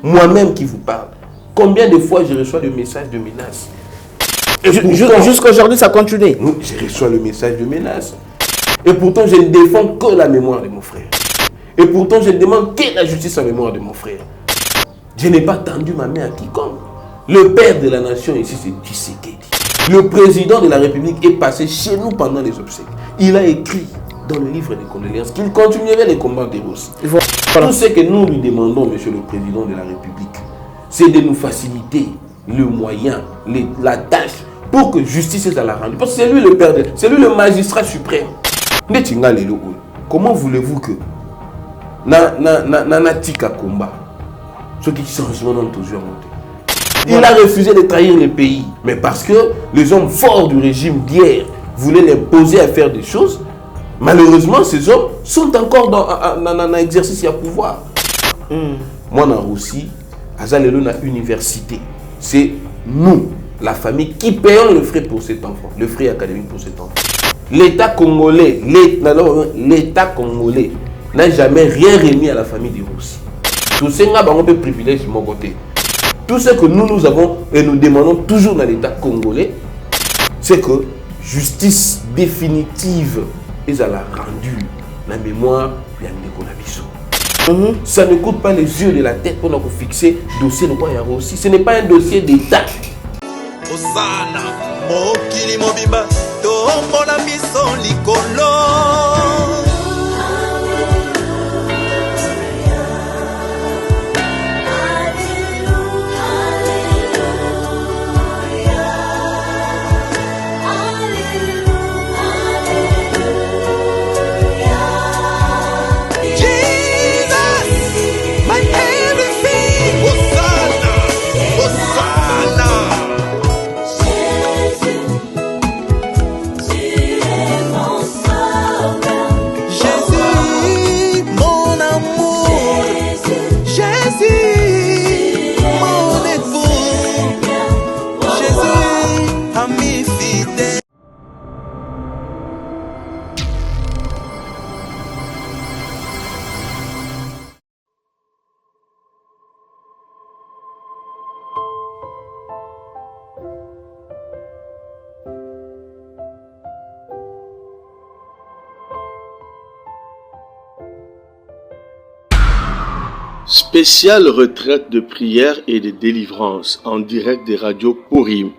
moi-même qui vous parle, combien de fois je reçois des messages de menaces? Jusqu'à aujourd'hui, ça continue. Je reçois le message de menaces. Et pourtant, je ne défends que la mémoire de mon frère. Et pourtant, je demande que la justice en mémoire de mon frère. Je n'ai pas tendu ma main à quiconque. Le père de la nation ici, c'est Tshisekedi. Le président de la République est passé chez nous pendant les obsèques. Il a écrit dans le livre des condoléances qu'il continuerait les combats des Russes. Voilà. Tout ce que nous lui demandons, monsieur le président de la République, c'est de nous faciliter le moyen, la tâche pour que justice soit la rendue. Parce que c'est lui le père, c'est lui le magistrat suprême. Comment voulez-vous que Tika combat ceux qui changement dans toujours monté. Il a refusé de trahir le pays, mais parce que les hommes forts du régime d'hier voulaient les poser à faire des choses. Malheureusement, ces hommes sont encore dans un exercice à pouvoir. Moi, en Russie, Azalelo na université. C'est nous, la famille, qui payons le frais pour cet enfant, le frais académique pour cet enfant. L'État congolais, n'a jamais rien remis à la famille des Russes. Tout ce qui est privilège de mon côté. Tout ce que nous avons et nous demandons toujours dans l'État congolais, c'est que justice définitive est à la rendue, la mémoire de Ndeko. Ça ne coûte pas les yeux de la tête pour nous fixer le dossier de quoi il y a aussi. Ce n'est pas un dossier d'État. Osana, Mokili Mobimba, Tombola Bison Likolo. Spéciale retraite de prière et de délivrance en direct des radios Purim.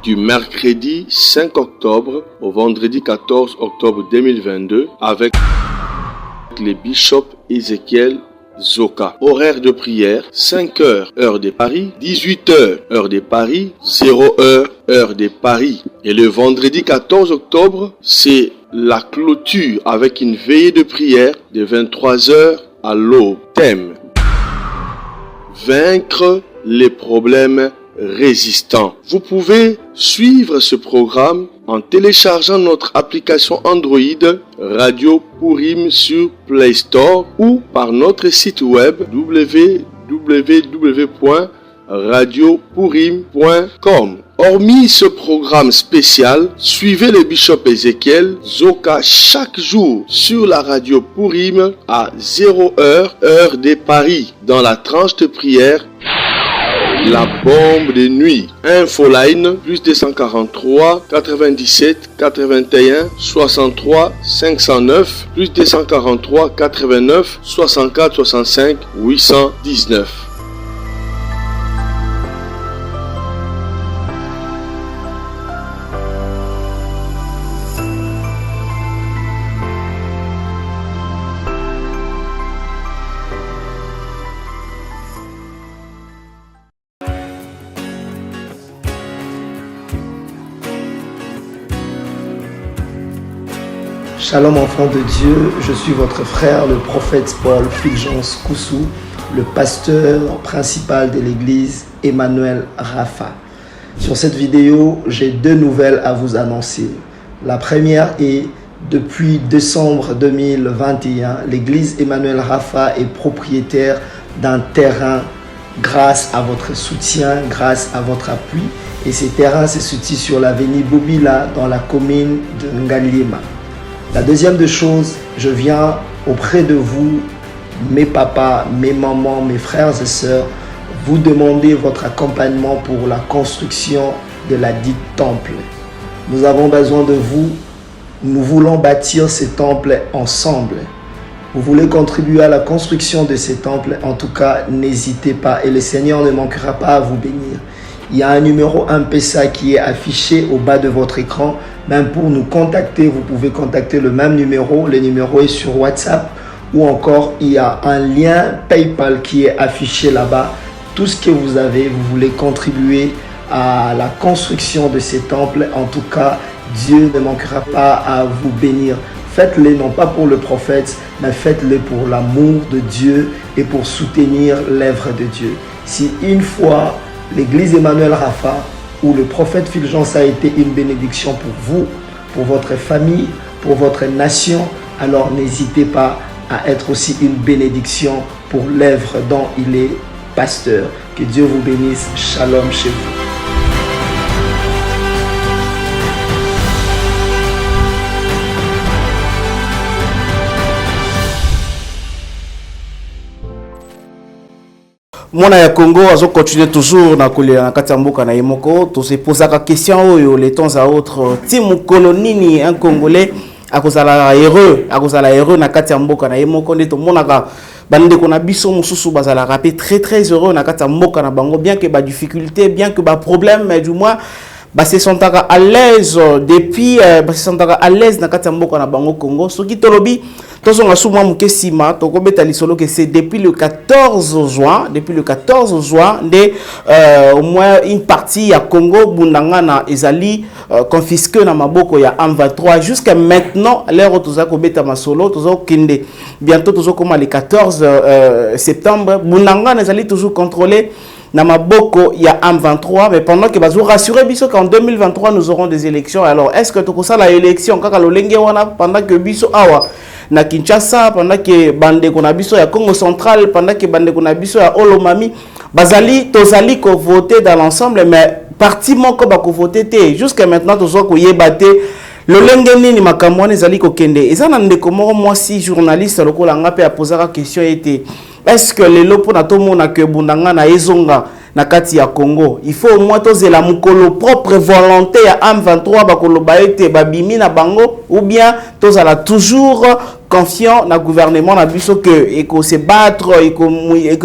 Du mercredi 5 octobre au vendredi 14 octobre 2022 avec les bishops Ézéchiel Zoka. Horaire de prière 5h heure de Paris, 18h heure de Paris, 0h heure de Paris. Et le vendredi 14 octobre, c'est la clôture avec une veillée de prière de 23h à l'aube. Thème: vaincre les problèmes résistants. Vous pouvez suivre ce programme en téléchargeant notre application Android Radio Purim sur Play Store ou par notre site web www.radiopurim.com. Hormis ce programme spécial, suivez le bishop Ézéchiel Zoka chaque jour sur la radio Purim à 0h heure de Paris dans la tranche de prière La bombe de nuit. Infoline plus 243 97 81 63 509 plus 243 89 64 65 819. Shalom enfants de Dieu, je suis votre frère le prophète Paul Fulgence Koussou, le pasteur principal de l'église Emmanuel Rapha. Sur cette vidéo, j'ai deux nouvelles à vous annoncer. La première est, depuis décembre 2021, l'église Emmanuel Rapha est propriétaire d'un terrain grâce à votre soutien, grâce à votre appui. Et ce terrain se situe sur l'avenue Bobila dans la commune de Ngaliema. La deuxième des choses, je viens auprès de vous mes papas, mes mamans, mes frères et sœurs, vous demandez votre accompagnement pour la construction de la dite temple. Nous avons besoin de vous. Nous voulons bâtir ces temples ensemble. Vous voulez contribuer à la construction de ces temples, en tout cas, n'hésitez pas et le Seigneur ne manquera pas à vous bénir. Il y a un numéro M-Pesa qui est affiché au bas de votre écran. Même pour nous contacter, vous pouvez contacter le même numéro. Le numéro est sur WhatsApp ou encore il y a un lien PayPal qui est affiché là-bas. Tout ce que vous avez, vous voulez contribuer à la construction de ces temples. En tout cas, Dieu ne manquera pas à vous bénir. Faites-le non pas pour le prophète, mais faites-le pour l'amour de Dieu et pour soutenir l'œuvre de Dieu. Si une fois l'église Emmanuel Rapha ou le prophète Fulgence a été une bénédiction pour vous, pour votre famille, pour votre nation, alors n'hésitez pas à être aussi une bénédiction pour l'œuvre dont il est pasteur. Que Dieu vous bénisse. Shalom chez vous. Mwana ya Congo azo continuer toujours na kolela na kati ya mboka na yemoko to se poser la question oyo les temps à autres timu kolonini un congolais akozala heureux na kati ya mboka na yemoko ndeto monaka bande ko na biso mususu bazala rapé très heureux na kati ya mboka na bango bien que ba difficulté bien que ba problème mais du moins ba se sentaka à l'aise depuis ba se sentaka à l'aise na kati ya mboka na bango Congo soki tolobi tozonga souma mukesima tokobeta lisolo que c'est depuis le 14 juin de au moins une partie à Congo bundanga na ezali confisqué na maboko ya M23 jusqu'à maintenant l'heure toza kobeta masolo tozo kende bientôt tozo koma le 14 septembre bundanga na ezali toujours contrôlé na maboko ya M23 mais pendant que bazo rassurer biso qu'en 2023 nous aurons des élections. Alors est-ce que tokosa la élection kaka lolenge wana pendant que biso awa na Kinshasa, pendant que bande konabiso ya Congo central, pendant que bande konabiso ya Olomami bazali tozali ko voter dans l'ensemble mais parti moko ba ko voter te jusqu'à maintenant tozo ko yebate lolenge nini makambo wana ezali ko kende ezana ndeko moko moi si journaliste lokola nga pe a poser la question était est-ce que les lopo na to mona que bundanga na ezonga na kati ya Congo il faut au moins tozela mukolo propre volonté ya M23 bakoloba ete babimi na bango ou bien tozala toujours confiant na gouvernement na biso que eko se battre eko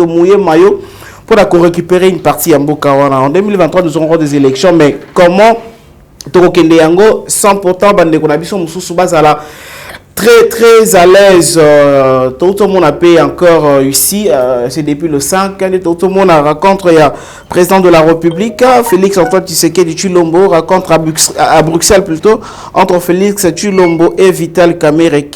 mouiller maillot pour récupérer une partie ya mboka wana. En 2023 nous aurons des élections mais comment tokokende yango sans pourtant bande ko na biso mususu bazala très à l'aise. Tout le monde a payé encore ici, c'est depuis le 5, tout le monde a rencontré le président de la République, Félix Antoine Tshisekedi Tshilombo, rencontre à Bruxelles plutôt, entre Félix Tshilombo et Vital Kamerhe.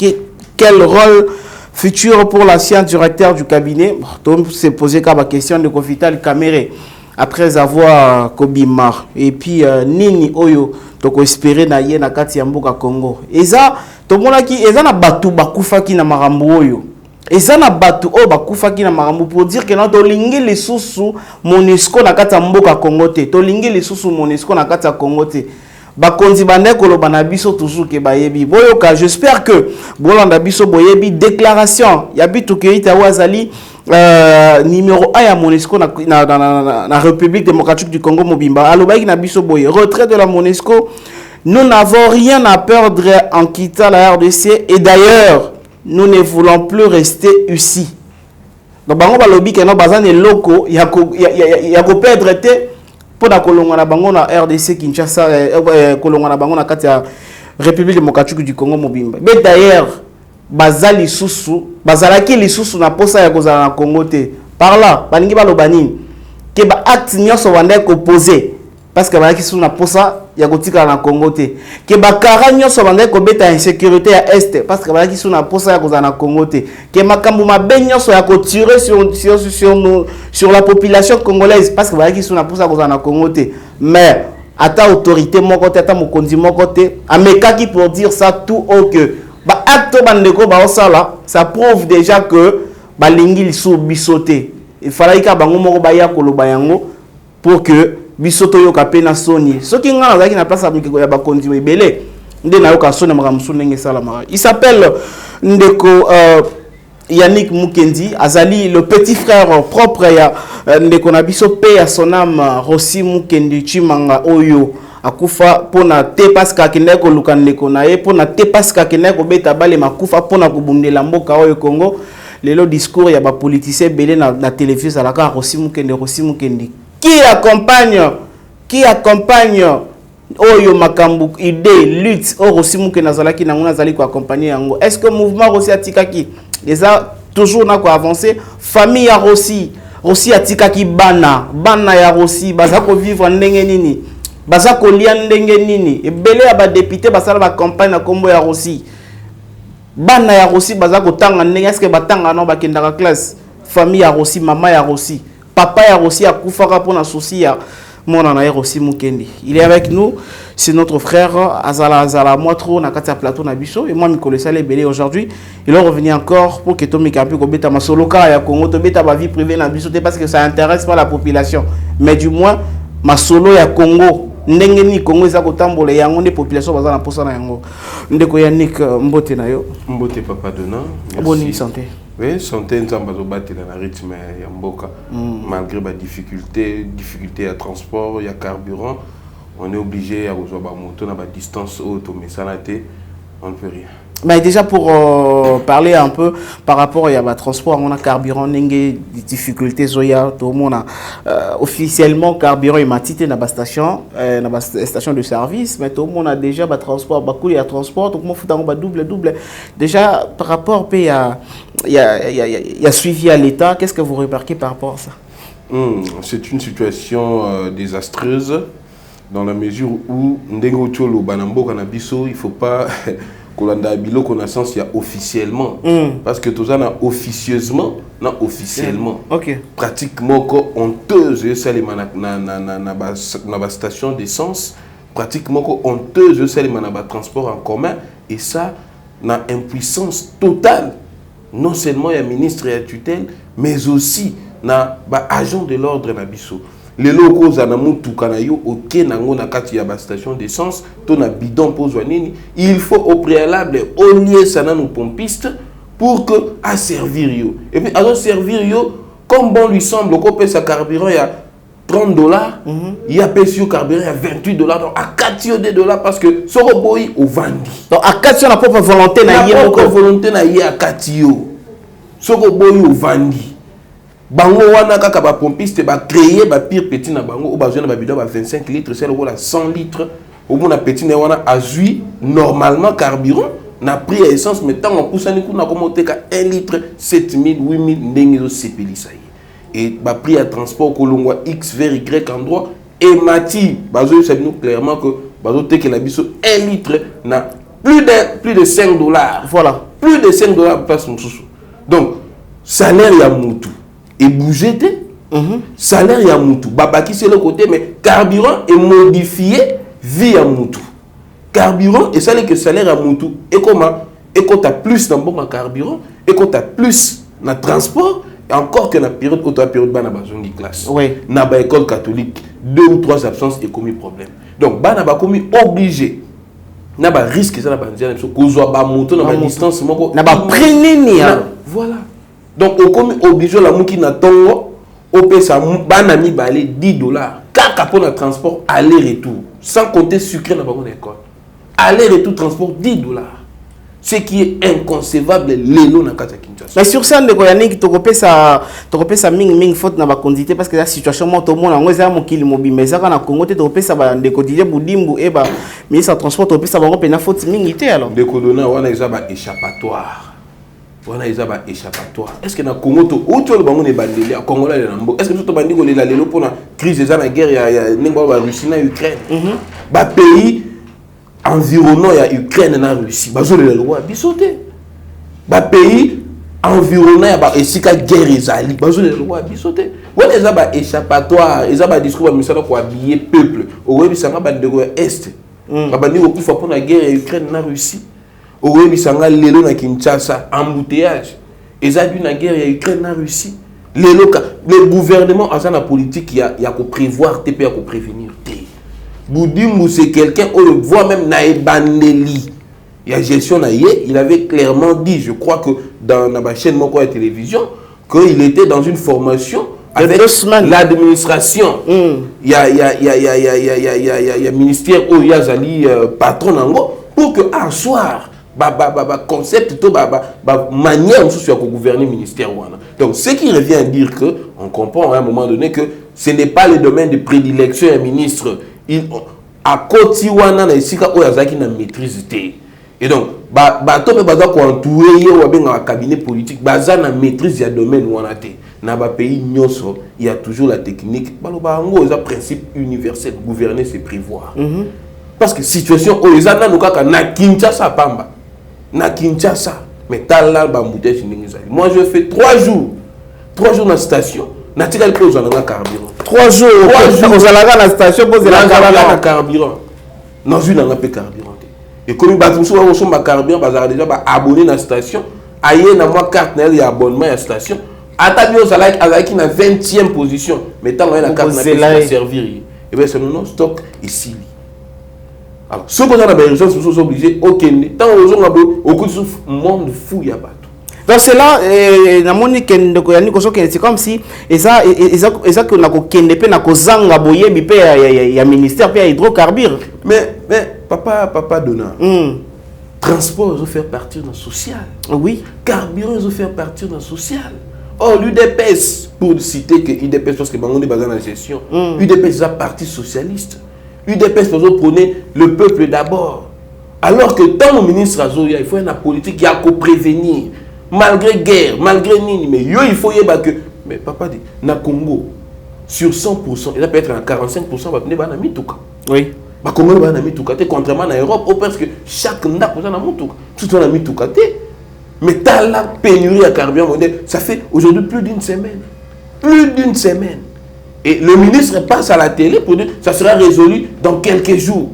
Quel rôle futur pour l'ancien directeur du cabinet? Tout le monde s'est posé comme question de Vital Kamerhe après avoir Kobimar. Et puis, Nini Oyo, toko espérer na ye na kati ya mboka Congo. Eza tomona ki eza na batu bakufaki na marambo oyo. Eza na batu o bakufaki na marambo pour dire que na tolingi lisusu MONUSCO na kati ya mboka Congo te. Tolingi lisusu MONUSCO na kati ya Congo te. Bakonzi bande koloba na biso toujours ke bayebi. Boyoka, j'espère que bolanda biso boyebi déclaration ya bitu ke ita wazali numéro 1 ya MONUSCO na République démocratique du Congo Mobimba. Alobaki na biso boye retrait de la MONUSCO. Nous n'avons rien à perdre en quittant la RDC et d'ailleurs nous ne voulons plus rester ici. Donc bango balobi ke no bazane loko ya ko perdre te pour na kolonga na bango na RDC Kinshasa kolonga na bango na kati ya République démocratique du Congo Mobimba. Mais d'ailleurs bazali susu bazalaki lisusu na posa ya kozala na Congo te. Par là balingi baloba nini ke ba acte nyonso wanda ko poser parce que bazalaki susu na posa ya kotika na Congo te. Ke ba kara nyonso wanda ko beta insécurité ya est parce que bazalaki susu na posa ya kozala na Congo te. Ke makambu mabe nyonso ya ko tirer sur la population congolaise parce que bazalaki susu na posa ya kozala na Congo te. Mais ata autorité moko te ata mokonzi moko te amekaki pour dire ça tout haut que ba acte bandeko ba osala ça prouve déjà que balingi liso bisoté. Il fallait ka bango moko ba ya koloba yango pour que bisoto yoka pena soni. Soki ngana zaki na place ya bakonzi ebele nde na yoka soni maka musu ndenge sala maka. Il s'appelle Ndeko Yannick Mukendi, Azali, le petit frère propre ya Ndekonabiso paix à son âme, Rossi Mukendi Chimanga Oyo, Akufa, Pona te paska kineko lukan Ndekonaye, Pona te paska kineko beta bale makufa, Pona kubunde la mboka Oyo Congo, le discours ya ba politicien belé na télévision à la carte Rossi Mukendi. Qui accompagne Oyo Makambu, idée, lutte, Rossi Mukendi Nazalaki Nanguna Zali ko accompagner yango. Est-ce que le mouvement Rossi Atikaki les a toujours n'a quoi avancer famille ya Rossi Atikaki bana ya Rossi bazako vivre ndenge nini bazako lia ndenge nini ebele ya ba député basala ba campagne na kombo ya Rossi bana ya Rossi bazako tanga ndenge est-ce que batanga no bakendaka classe famille ya Rossi mama ya Rossi papa ya Rossi akufaka pona souci ya mon anaye Rossi Mukendi. Il est avec nous, c'est notre frère Azala Moitro na kati plateau na biso et moi Mikolo Salé Belé aujourd'hui. Il est revenu encore pour que Tommy Kampi ko beta masoloka ya Congo to beta ba vie privée na biso parce que ça intéresse pas la population. Mais du moins masolo ya Congo ndenge ni Congo za ko tambola yango ne population bazana posa na yango. Ndeko Yannick mbote na yo. Mbote papa Dona. Bonne santé. Oui, santé nzamba zo battre na rythme ya mboka malgré ba difficulté à transport, il y a carburant, on est obligé à rejoindre ba moto na ba distance auto mais ça n'a été on ne peut rien. Mais déjà pour parler un peu par rapport à la transport, on a carburant, on a des difficultés, tout le monde a officiellement carburant et matité dans la station de service, mais tout le monde a déjà le transport, beaucoup de transport, tout le monde fait un double. Déjà par rapport il y a suivi à l'État, qu'est-ce que vous remarquez par rapport à ça? C'est une situation désastreuse dans la mesure où Ndengo Tcholo Banambo Kanabiso, il ne faut pas Kolanda Bilo connaissance il y a officiellement parce que tout ça n'a officieusement pratiquement honteuse ça les na station d'essence pratiquement honteuse ça les transport en commun et ça na impuissance totale non seulement il y a ministre et tutelle mais aussi na agent de l'ordre na biso. Les locaux zanamutu kanayo ok nango na kati ya ba station d'essence to na bidon pose nini il faut au préalable au lieu sana nous pompiste pour que à servir yo et puis à servir yo comme bon lui semble qu'on paie sa carburant il y a $30 il y a payé carburant il y a $28 donc à 4 dollars parce que ce robot au vandi donc à 4 na propre volonté na yé propre volonté na yé à 4 ce robot au vandi bango wana kaka ba pompiste ba créer ba pire petit na bango o ba jeune ba bidon ba 25 litres c'est le 100 litres au bon petit na wana azui normalement carburant na prix essence mais tant on pousse ni ku na komote ka 1 litre 7000 8000 ndenge zo sepelisa et ba prix à transport kolongwa x vers y endroit et mati bazo ça nous clairement que bazo te que la biso 1 litre na plus de $5 voilà plus de $5 place mususu donc salaire ya mutu et bouger salaire ya mutu babaki c'est le côté mais carburant est modifié via mutu carburant et ça que salaire à mutu et comment et quand tu as plus dans bon carburant et quand tu as plus dans transport et encore que dans période quand tu as période bana besoin de classe na ba école catholique 2 ou 3 absences et commis problème donc bana ba commis obligé na ba risque ça na ba dire so kozwa ba mutu na ba distance moko na ba prenini voilà. Donc, au comme obligé la mouki na tongo, au pesa banami balé $10. Kaka pour le transport aller-retour, sans compter sucré dans la école. Aller-retour transport $10. Ce qui est inconcevable l'élo na kata Kinshasa. Mais sur ça ndeko Yannick tokopé ça ming faute na ba condité parce que la situation mo to mona ngoza mokili mobi mais ça na Congo te tokopé ça ba ndeko Didier Boudimbu et ba ministre transport tokopé ça ba ko pena faute mingité alors. Ndeko dona wana eza ba échappatoire. Voilà ils ont échappatoire. Est-ce que dans Congo to autre le bango ne bandeli à Congo là est-ce que tout bandi ko la lelo pour la crise des la guerre ya ningo ba Russie na Ukraine. Ba pays environnant ya Ukraine na Russie. Ba zo le loi bisoté. Ba pays environnant ya ba esika guerre ezali. Ba zo le loi bisoté. Voilà ils ont échappatoire, ils ont discours ba misala ko habiller peuple. Au bisanga ba ndeko est. Ba bandi ko kufa pour la guerre ya Ukraine na Russie. Owe bisanga lelo na Kinshasa embouteillage ezali na guerre ya Ukraine na Russie lelo le gouvernement a sa politique ya ko prévoir te pe ya ko prévenir te Boudimbu c'est quelqu'un on le voit même na ebandeli il y a gestion naïe, il avait clairement dit, je crois que dans la chaîne Moko à télévision, qu'il était dans une formation avec l'administration. Il y a ministère où il y a patron nango pour que à soir concept to manière de gouverner ministère. Donc ce qui revient à dire que on comprend à un moment donné que ce n'est pas le domaine de prédilection d'un ministre. À côté wana na isika o yazaki na maîtrise té. Et donc bato pe baza ko entourer yo benga cabinet politique baza na maîtrise ya domaine wana té. Na ba pays nyonso il y a toujours la technique baloba ngo za principe universel gouverner c'est prévoir. Parce que situation o ezana no kaka na Kinshasa pamba. Na Kinshasa mais tala ba mbouteille ndingizali. Moi je fais 3 jours dans la station. Na tikali ko za na carburant. 3 jours aux alaga la station poser la carburant. Dans une en peu carburant. Et comme ils sont carburant, ils déjà abonné à la station. Aïe na moi carte na ya abonnement à la station. Attabi aux alaga avec une 20e position. Mais tant la carte na servir. Et bien c'est non stock ici. Alors ceux qui ont la besoin sont obligés OK. Tant aux gens au coup de monde fou ya bato. Donc c'est là, c'est comme si ça que na ko kende pe na ko zanga boye bi pe ya ministère pe ya hydrocarbures. Mais papa Dona. Transport ils faire partir dans social. Oui. Carburant ils faire partir dans social. Oh l'UDPS pour citer que UDPS parce que bango est basé dans la gestion. UDPS est un parti socialiste. UDPS prenait le peuple d'abord. Alors que tant le ministre Azoya il faut une politique qui a qu'à prévenir. Malgré guerre, malgré nini, mais il faut y que. Mais papa dit, na Congo, sur 100%, il peut être à 45%, va venir à Mituka. Oui. Bah, Congo va à Mituka, contrairement à l'Europe, parce que chaque nda est à Mituka. Tout le monde à Mituka. Mais t'as la pénurie à carburant modèle, ça fait aujourd'hui plus d'une semaine. Plus d'une semaine. Et le ministre passe à la télé pour dire ça sera résolu dans quelques jours.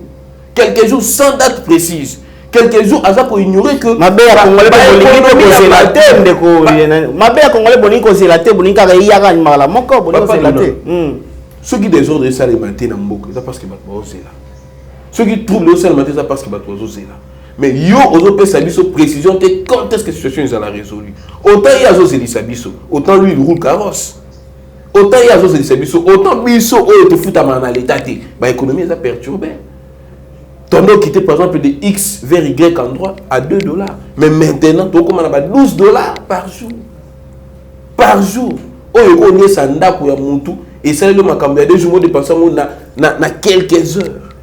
Quelques jours sans date précise. Quelques jours, à ça pour ignorer que Mabé à Congolais boniko la tête ndeko Mabé à Congolais boniko la tête bonika yaka mala moko boniko la tête. Ceux qui désordre ça les matins dans moko, ça parce que batwa ozela. Ceux qui troublent ça le matin ça parce que batwa ozela. Mais yo ozo sa biso précision quand est-ce que situation est la résolue. Autant il y a zozeli sa biso, autant lui il roule carrosse. Autant il y a zozeli sa biso, autant biso o te fouta mana l'état té. Ba économie est perturbée. Ton eau quitté par exemple de X vers Y endroit à $2. Mais maintenant, tu as $12 par jour. Par jour. Oh, il y a un pour Yamuntu. Et ça, il y a des jours de pensée na quelques heures.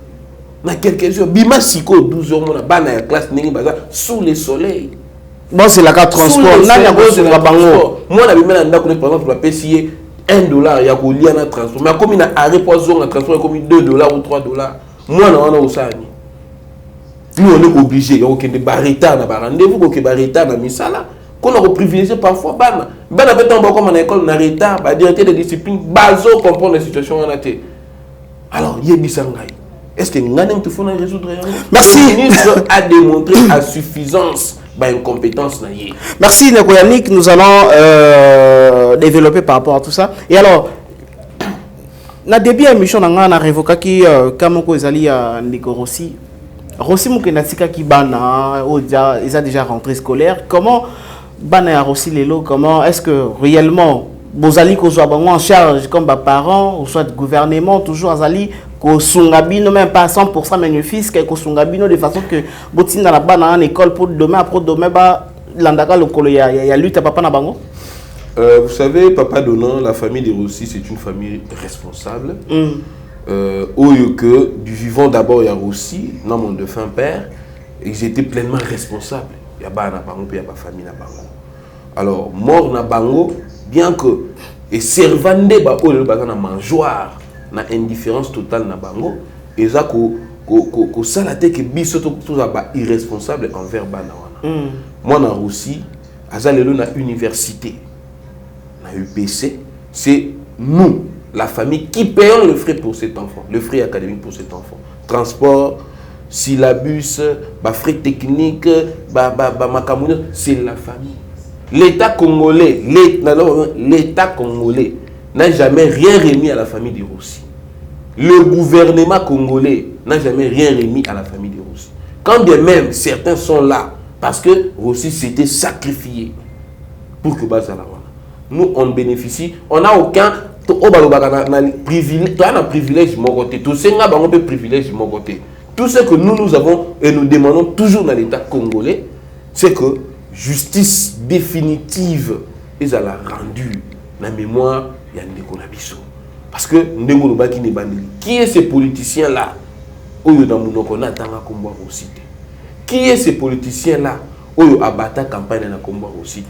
Na quelques heures. Bima Siko, 12 heures, on a banane classe sous le soleil. Bon, c'est la carte transport. Moi, on a mis un par exemple, pour payer $1, il y a un transport. Mais comme il y a un arrêt poisson, un transport, comme $2 ou $3. Moi, on a aussi. Nous, on est obligé, il y a des barrières dans le rendez-vous, des barrières dans le misala, qu'on a privilégié parfois. Bana fait un comme en école, en retard, la directeur de discipline, baso comprendre la situation en été. Alors, il y a Bissangaï. Est-ce que nous avons tout fait résoudre? Merci. Le ministre a démontré à suffisance une compétence. Merci, Neko Yannick. Nous allons développer par rapport à tout ça. Et alors, na début de l'émission, on a révoqué que Kamoko Ezali a Ndeko Rossi. Rossi Moukenatika qui bana, ils ont déjà rentré scolaire. Comment bana Rossi Lelo, comment est-ce que réellement Bozali ko soit en charge comme parents ou soit gouvernement toujours Azali ko sungabino même pas 100% mais fils ko sungabino de façon que botin dans la bana en école pour demain après demain ba landaka lokolo ya lutte papa na bango. Vous savez, Papa Donan, la famille des Rossi, c'est une famille responsable. Que du vivant d'abord, il y a Rossi, non mon défunt père, ils étaient pleinement responsables. Il y a pas na bango, il y a pas famille na bango. Alors, mort na bango, bien que, et servande, bah, oh, le bagan na mangeoire, na indifférence totale na bango, et ça, que ça la tête que biso tout ça, bah, irresponsable envers bana. Moi, na Rossi, azalelo na université. UPC, c'est nous, la famille, qui payons le frais pour cet enfant, le frais académique pour cet enfant. Transport, syllabus, frais techniques, c'est la famille. L'État congolais, n'a jamais rien remis à la famille de Rossi. Le gouvernement congolais n'a jamais rien remis à la famille de Rossi. Quand bien même certains sont là, parce que aussi c'était sacrifié pour que Bazala. Nous, on bénéficie, on n'a aucun privilège, un privilège mon côté. Tout ce privilège mon côté. Tout ce que nous avons et nous demandons toujours dans l'État congolais, c'est que justice définitive est rendue dans la mémoire de Ndeko Nabiso. Parce que Ndeko Lobaki n'est pas qui est ces politiciens-là? Qui est ces politiciens-là? Campagne dans la combat aussi.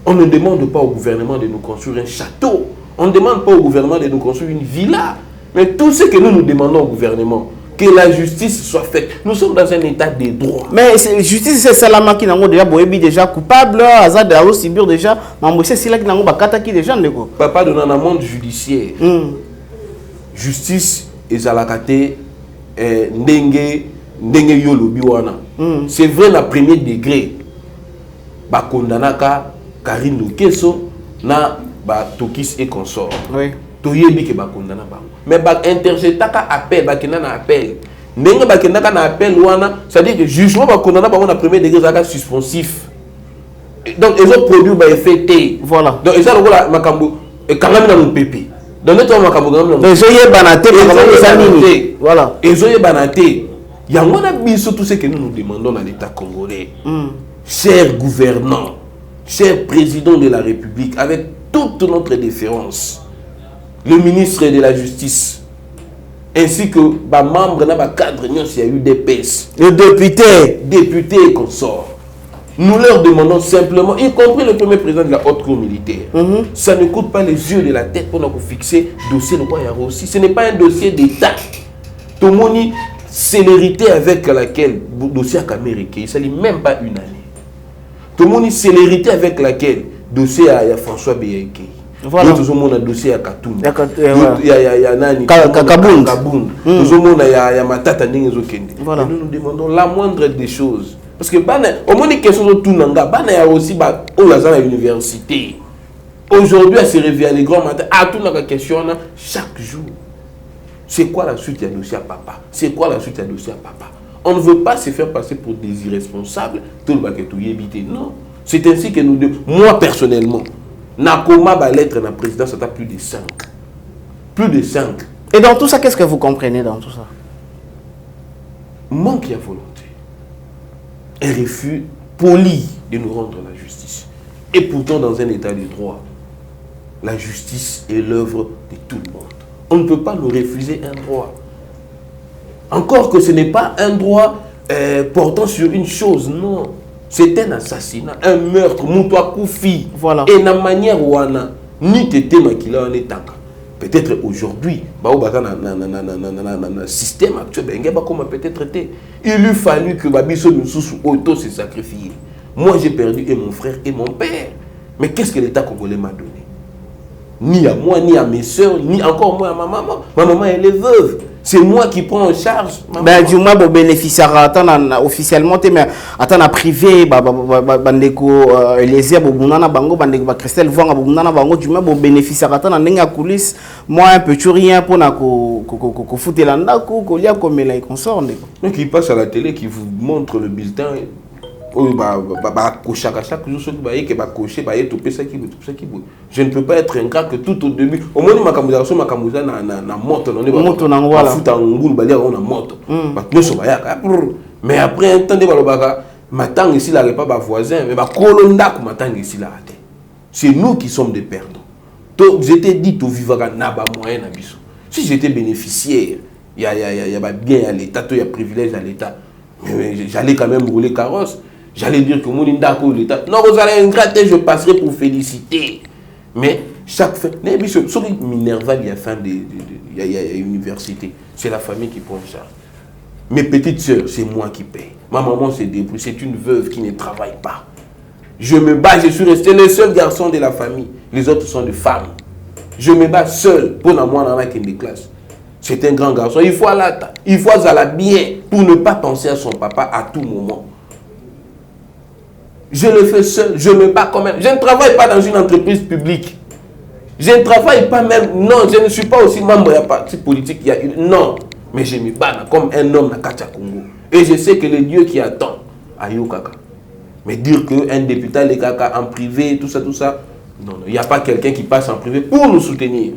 On ne demande pas au gouvernement de nous construire un château. On ne demande pas au gouvernement de nous construire une villa. Mais tout ce que nous demandons au gouvernement, que la justice soit faite. Nous sommes dans un état de droit. Mais justice, c'est Salama qui n'a déjà coupable, Azad a aussi déjà, mais c'est là qui n'a pas déjà. Papa, dans le monde judiciaire, justice et Zalakate, Ndenge Yolobi wana. C'est vrai, na premier degré, ba kondanaka Karine Lukeso na ba Tokis et consort. Oui. Toyebi ke ba kondana ba. Mais ba interjetaka appel, ba kena na appel. Ndenge ba kena na appel wana, c'est-à-dire que jugement ba kondana ba na premier degré zaka suspensif. Donc ils ont produit ba effet T. Voilà. Donc ils ont la makambo et quand même na mon pépé. Donc notre makambo quand même. Donc ils ont banaté voilà. Ils ont banaté. Il y a tout ce que nous nous demandons dans l'État congolais. Chers gouvernants, chers présidents de la République, avec toute notre déférence, le ministre de la Justice, ainsi que les membres de la cadre, il y a eu des PS, les députés et consorts. Nous leur demandons simplement, y compris le premier président de la haute cour militaire, ça ne coûte pas les yeux de la tête pour nous fixer le dossier de Guayaro aussi. Ce n'est pas un dossier d'État. Tout le monde, célérité avec laquelle le dossier a américain, ça n'est même pas une année. Tout le monde, célérité avec laquelle le dossier a François Beyeke. Voilà. Tout le monde a dossier à Katoum. Il y a Nani. Kaboun. Tout le monde a Matata Ningezokende. Nous nous demandons la moindre des choses. Parce que au moins des questions de tout nanga, il y a aussi à l'université. Aujourd'hui, à se réveiller à les grands matins, à tout nanga question chaque jour. C'est quoi la suite du dossier à papa? C'est quoi la suite du dossier à papa? On ne veut pas se faire passer pour des irresponsables. Tout le monde éviter. Non. C'est ainsi que nous devons. Moi, personnellement, Nakoma va lettre dans la présidence, ça a plus de 5. Plus de 5. Et dans tout ça, qu'est-ce que vous comprenez dans tout ça? Manque de volonté. Un refus poli de nous rendre la justice. Et pourtant, dans un état de droit, la justice est l'œuvre de tout le monde. On ne peut pas nous refuser un droit. Encore que ce n'est pas un droit portant sur une chose, non. C'est un assassinat, un meurtre, Moutoua Koufi. Voilà. Et la manière où on a ni tété makila on est tanka. Peut-être aujourd'hui, le système actuel, peut-être il lui fallu que Babiso nous auto se sacrifier. Moi j'ai perdu et mon frère et mon père. Mais qu'est-ce que l'État congolais m'a donné? Ni à moi, ni à mes soeurs, ni encore moi à ma maman. Ma maman, elle est veuve. C'est moi qui prends en charge. Ben, du moins, vous bénéficiarez officiellement, mais attends, privé, bandeko, Eliezer, Bobunana, Bango, bandeko, Christelle, Vanga, Bobunana, Bango, du moins, vous bénéficiarez dans la coulisse. Moi, un peu rien pour que foutre l'andako, qu'on y a comme il consort. Donc, il passe à la télé, qui vous montre le bulletin. Je ne peux pas être ingrat que tout au début. Au moins, ma camouflage na moto, mais après un temps de matang ici là pas voisin, mais colonda matang ici là. C'est nous qui sommes des perdants. J'étais dit au vivra naba moyen na biso. Si j'étais bénéficiaire, il y a bien à l'État, il y a privilège à l'État. Mais j'allais quand même rouler carrosse. J'allais dire que mon indako l'État. Non, vous allez ingrater, je passerai pour féliciter. Mais chaque fin, ce qui Minerva, il y a fin de l'université. C'est la famille qui prend ça. Mes petites soeurs, c'est moi qui paye. Ma maman s'est débrouillée. C'est une veuve qui ne travaille pas. Je me bats, je suis resté le seul garçon de la famille. Les autres sont des femmes. Je me bats seul pour la moi dans la classe. C'est un grand garçon. Il faut aller bien pour ne pas penser à son papa à tout moment. Je le fais seul, je me bats quand même. Je ne travaille pas dans une entreprise publique. Je ne travaille pas même. Non, je ne suis pas aussi membre de la partie politique. Non. Mais je me bats comme un homme dans Katia Congo. Et je sais que le Dieu qui attend, Ayo Kaka. Mais dire qu'un député les Kaka en privé, tout ça, non, il n'y a pas quelqu'un qui passe en privé pour nous soutenir.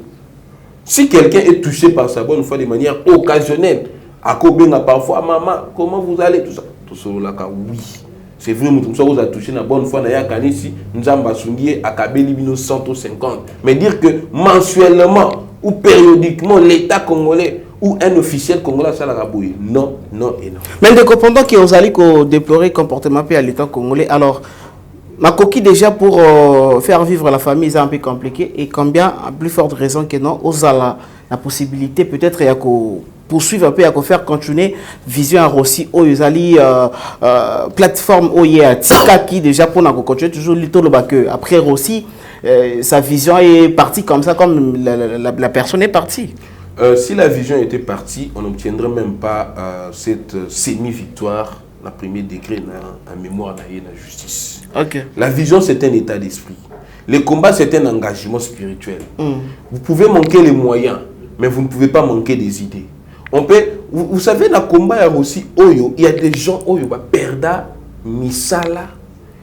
Si quelqu'un est touché par sa bonne foi de manière occasionnelle, à Kobenga parfois, maman, comment vous allez, tout ça, tout ça, oui. C'est vrai, nous avons touché la bonne foi, nous avons touché à Kabeli 150. Mais dire que mensuellement ou périodiquement, l'État congolais ou un officiel congolais, ça l'a rabouillé. Non, non et non. Mais pendant que vous allez déplorer le comportement de l'État congolais, alors, ma coquille déjà pour faire vivre la famille, c'est un peu compliqué. Et combien, à plus forte raison que non, vous avez la possibilité peut-être de poursuivre un peu, de faire continuer Vision à Rossi, où vous allez plateforme où il y a Tika qui déjà pour continuer toujours que après Rossi, sa vision est partie comme ça, comme la personne est partie. Si la vision était partie, on n'obtiendrait même pas cette semi-victoire, la premier degré en mémoire de la justice. Okay. La vision, c'est un état d'esprit. Le combat, c'est un engagement spirituel. Vous pouvez manquer les moyens, mais vous ne pouvez pas manquer des idées. On peut, vous savez, dans le combat, il y a aussi Oyo, il y a des gens Oyo, Perda, Misala,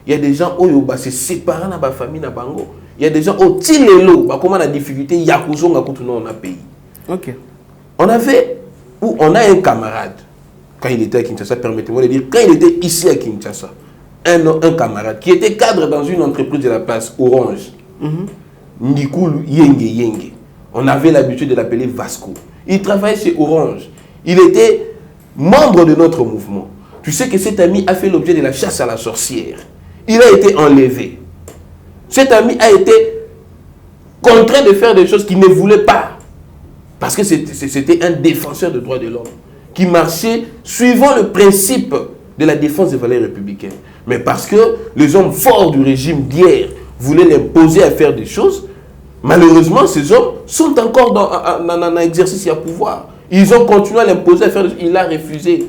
il y a des gens Oyo, se séparent dans la famille, Bango. Il y a des gens au Tilelo, comment la difficulté, Yakuzo, on a pays. Okay. On a un camarade, quand il était à Kinshasa, permettez-moi de dire, quand il était ici à Kinshasa, un camarade qui était cadre dans une entreprise de la place Orange, Nikulu Yenge. On avait l'habitude de l'appeler Vasco. Il travaillait chez Orange. Il était membre de notre mouvement. Tu sais que cet ami a fait l'objet de la chasse à la sorcière. Il a été enlevé. Cet ami a été contraint de faire des choses qu'il ne voulait pas. Parce que c'était un défenseur des droits de l'homme qui marchait suivant le principe de la défense des valeurs républicaines. Mais parce que les hommes forts du régime d'hier voulaient l'imposer à faire des choses, malheureusement, ces hommes sont encore dans un exercice à pouvoir. Ils ont continué à l'imposer à faire des choses. Il a refusé.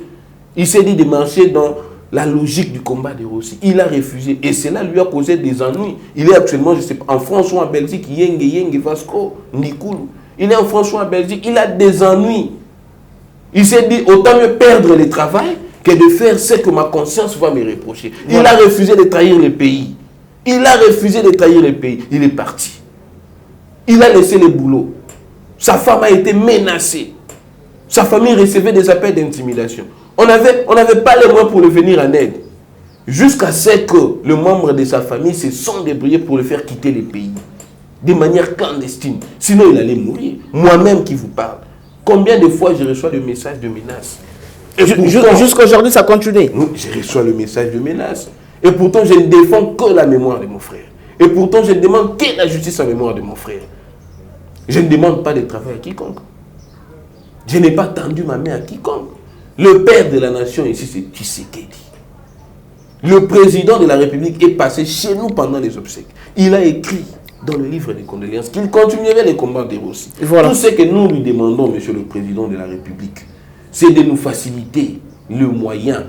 Il s'est dit de marcher dans la logique du combat de Rossi. Il a refusé. Et cela lui a causé des ennuis. Il est actuellement, je sais pas, en France ou en Belgique, Yenge, Vasco, Nikulu. Il est en France ou en Belgique. Il a des ennuis. Il s'est dit, autant mieux perdre le travail que de faire ce que ma conscience va me reprocher. Il a refusé de trahir le pays. Il est parti. Il a laissé le boulot. Sa femme a été menacée. Sa famille recevait des appels d'intimidation. On n'avait pas les moyens pour le venir en aide. Jusqu'à ce que le membre de sa famille se sont débrouillés pour le faire quitter le pays. De manière clandestine. Sinon, il allait mourir. Moi-même qui vous parle. Combien de fois je reçois des messages de menaces? Jusqu'à aujourd'hui, ça continue. Je reçois le message de menaces. Et pourtant, je ne défends que la mémoire de mon frère. Et pourtant, je ne demande que la justice en mémoire de mon frère. Je ne demande pas de travail à quiconque. Je n'ai pas tendu ma main à quiconque. Le père de la nation ici, c'est Tshisekedi. Le président de la République est passé chez nous pendant les obsèques. Il a écrit dans le livre des condoléances qu'il continuerait les combats de Rossi. Voilà. Tout ce que nous lui demandons, monsieur le président de la République, c'est de nous faciliter le moyen,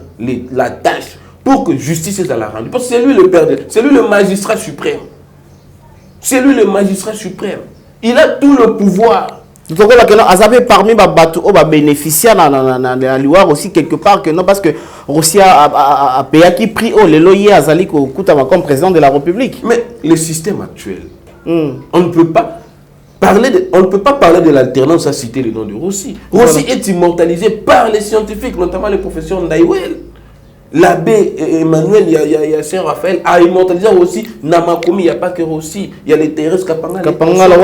la tâche, pour que justice soit la rendue. Parce que c'est lui le père, c'est lui le magistrat suprême. C'est lui le magistrat suprême. Il a tout le pouvoir. Donc, parmi les bénéficiaires de la loi aussi quelque part que non, parce que Rossi a payé qui pris le loyer à Zali comme président de la République. Mais le système actuel, on ne peut pas parler de l'alternance à citer le nom de Rossi. Rossi est immortalisé par les scientifiques, notamment les professeurs Ndaïwel. L'abbé Emmanuel Saint-Raphaël a immortalisé aussi Namakomi. Il n'y a pas que Rossi, il y a les Thérèse Kapanga.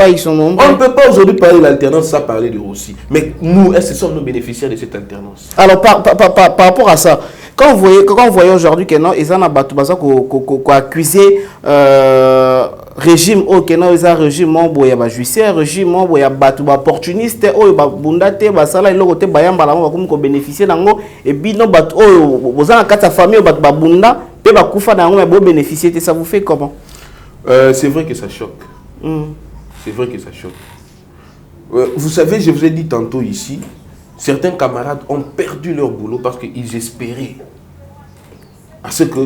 Ils sont nombreux. On ne peut pas aujourd'hui parler de l'alternance sans parler de Rossi. Mais nous, est-ce que ce sont nos bénéficiaires de cette alternance? Alors, par rapport à ça, quand vous voyez aujourd'hui que non, ils ont accusé régime au Kenya, ils ont régime membre ya judiciaire, régime membre ya batu opportuniste o ba bundate ba sala iloko te bayamba la ko ko bénéficier nango et bino batu o bozana kata famille batu ba bunda pe ba kufa nango mais bo bénéficier, ça vous fait comment? C'est vrai que ça choque. C'est vrai que ça choque. Vous savez, je vous ai dit tantôt ici, certains camarades ont perdu leur boulot parce qu'ils espéraient à ce que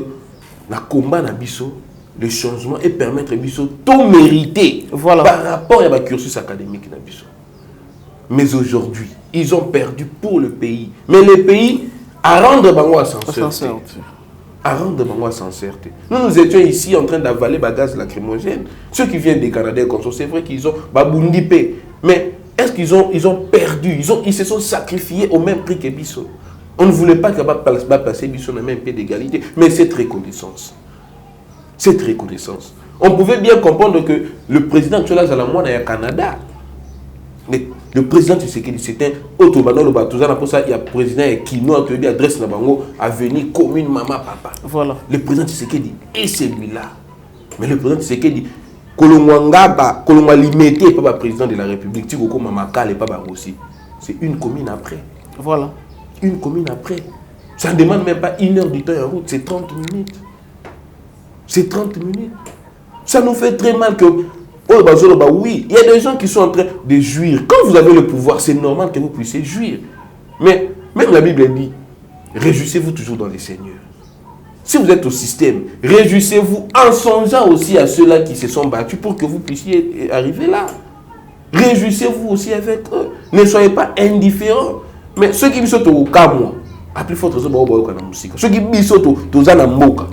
la combat na biso le changement et permettre biso tout mériter par rapport à la cursus académique na biso. Mais aujourd'hui, ils ont perdu pour le pays. Mais le pays, à rendre bango à s'en sortir. À rendre bango à s'en sortir. Nous étions ici en train d'avaler des gaz lacrymogènes. Ceux qui viennent des Canadiens comme ça, c'est vrai qu'ils ont babundipé. Mais est-ce qu'ils ont perdu? Ils se sont sacrifiés au même prix que Bissot. On ne voulait pas qu'il passer Bissot dans le même pied d'égalité. Mais cette reconnaissance. Cette reconnaissance. On pouvait bien comprendre que le président Tchola Zalamouana est au Canada. Mais le président Tshisekedi, c'était Otobano, il y a le président Kino qui adresse la bango à venir commune maman papa. Voilà. Le président Tshisekedi est celui-là. Mais le président Tshisekedi, Kolongwanga limité pas le président de la République, Tikoko Mamaka et pas aussi. C'est une commune après. Voilà. Une commune après. Ça ne demande même pas 1 heure du temps en route, c'est 30 minutes. C'est 30 minutes. Ça nous fait très mal que... oui, il y a des gens qui sont en train de jouir. Quand vous avez le pouvoir, c'est normal que vous puissiez jouir. Mais même la Bible dit, réjouissez-vous toujours dans les seigneurs. Si vous êtes au système, réjouissez-vous en songeant aussi à ceux-là qui se sont battus pour que vous puissiez arriver là. Réjouissez-vous aussi avec eux. Ne soyez pas indifférents. Mais ceux qui sont au cas, moi, à plus forte raison, ceux qui sont au Mboka,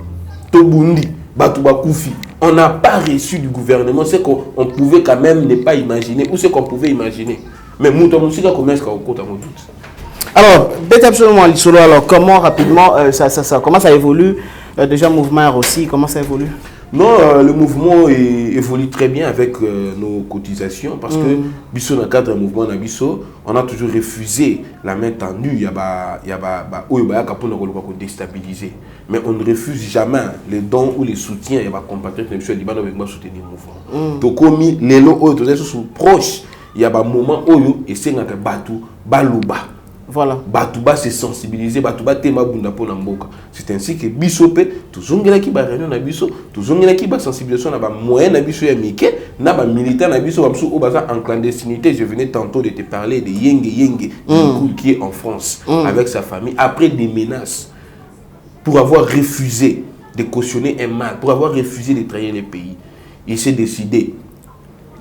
au Bundi, Batouba Koufi, on n'a pas reçu du gouvernement ce qu'on pouvait quand même ne pas imaginer ou ce qu'on pouvait imaginer. Mais Mouton Moussika commence à compter à mon doute. Alors, absolument, alors comment rapidement comment ça évolue déjà le mouvement aussi, comment ça évolue? Non, le mouvement évolue très bien avec nos cotisations parce que Bissot dans le cadre du mouvement Nabiso, on a toujours refusé la main tendue. Il y a pour déstabiliser. Mais on ne refuse jamais les dons ou les soutiens. Il y a des compatriotes qui sont soutenir le mouvement. Donc, comme les lots sont proches, il y a des moments où ils sont baluba. Voilà. Batouba se sensibiliser, Batouba tema bunda pona mboka. C'est ainsi que Bissopé, toujours qui ba réunion na biso, toujours qui ba sensibilisation na ba moyen na biso ya mike, na ba militant na biso ba au bazar en clandestinité. Je venais tantôt de te parler de Yenge qui est en France avec sa famille après des menaces pour avoir refusé de cautionner un mal, pour avoir refusé de trahir le pays. Il s'est décidé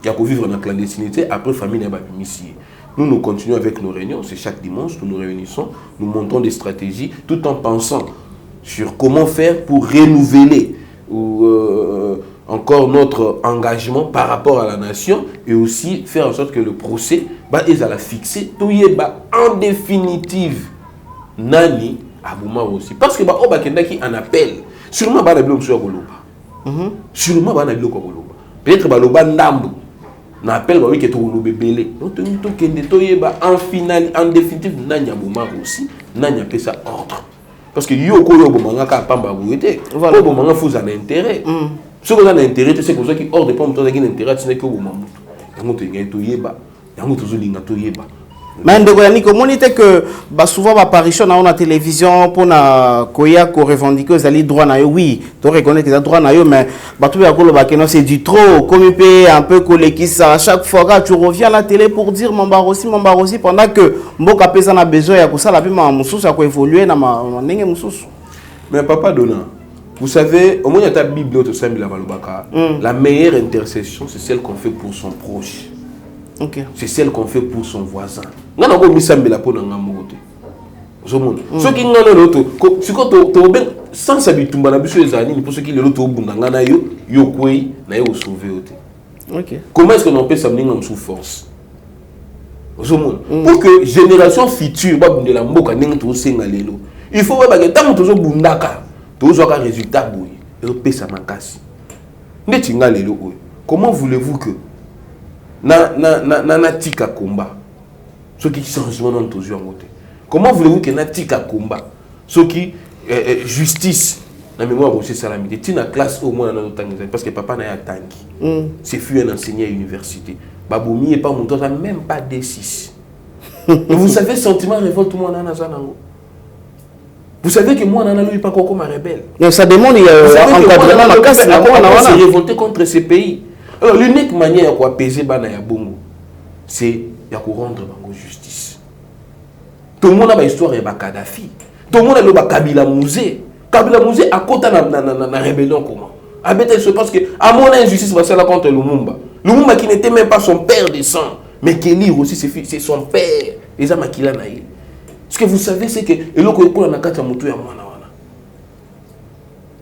qu'il y a vivre dans la clandestinité après famille n'a pas initié. Nous continuons avec nos réunions, c'est chaque dimanche, nous nous réunissons, nous montons des stratégies tout en pensant sur comment faire pour renouveler encore notre engagement par rapport à la nation et aussi faire en sorte que le procès est à la fixer, tout y est en définitive, Nani Abouma aussi. Parce que on qui en appelle, sûrement pas de sûrement pas de peut-être que Ndambo. N'appelle que tu as bébé. En finale, en définitive, Nanya Bouma aussi, Nanya fait ça ordre. Parce que Yoko Yobomanga Pamba Bouete, Yobomanga faut un intérêt. Ce que vous avez intérêt, c'est que vous avez ordre de pompe, vous avez un intérêt, c'est que vous avez mais on que souvent apparition dans la télévision pour na koya ko revendiquer aux alliés droit na yo oui tu reconnais que les droits na yo mais c'est du trop comme il peut un peu coller qui ça à chaque fois tu reviens à la télé pour dire mon bar aussi pendant que mboka pesa na besoin ya ko ça la pima mususu ya ko évoluer na ndenge mususu. Mais papa Dona, vous savez au moins il y a ta Bible au sein de la balobaka la meilleure intercession c'est celle qu'on fait pour son proche. Okay. C'est celle qu'on fait pour son voisin. On a mis ça pour nous. Ceux qui n'ont l'autre, sans s'habituer pour ceux qui l'ont sauvé. Comment est-ce qu'on peut s'amener sous force? Pour que génération future, il faut que tant que tu as un résultat, comment voulez-vous que na tika combat ceux qui changement dans toujours en côté comment voulez-vous que na tika combat ceux qui justice la mémoire aussi salamité tina classe au moins dans notre parce que papa n'a tangi c'est fut un enseignant à l'université baboumi et pas mon temps même pas D6 vous savez sentiment révolte moi nana zanango vous savez que moi nana lui pas comme un rebelle ça demande encadrement la casse se révolter contre ces pays. Alors, l'unique manière de apaiser Bana Bongo, c'est de rendre justice. Tout le monde a une histoire de Kadhafi. Tout le monde a le Kabila Mouzé. Kabila Mouzé a côté la rébellion comment? Parce que à mon injustice va se contre Lumumba. Lumumba qui n'était même pas son père de sang. Mais Kelly aussi, c'est son père. Les Amakila Naï. Ce que vous savez, c'est que et l'autre coup, on a quatre moutons à moi.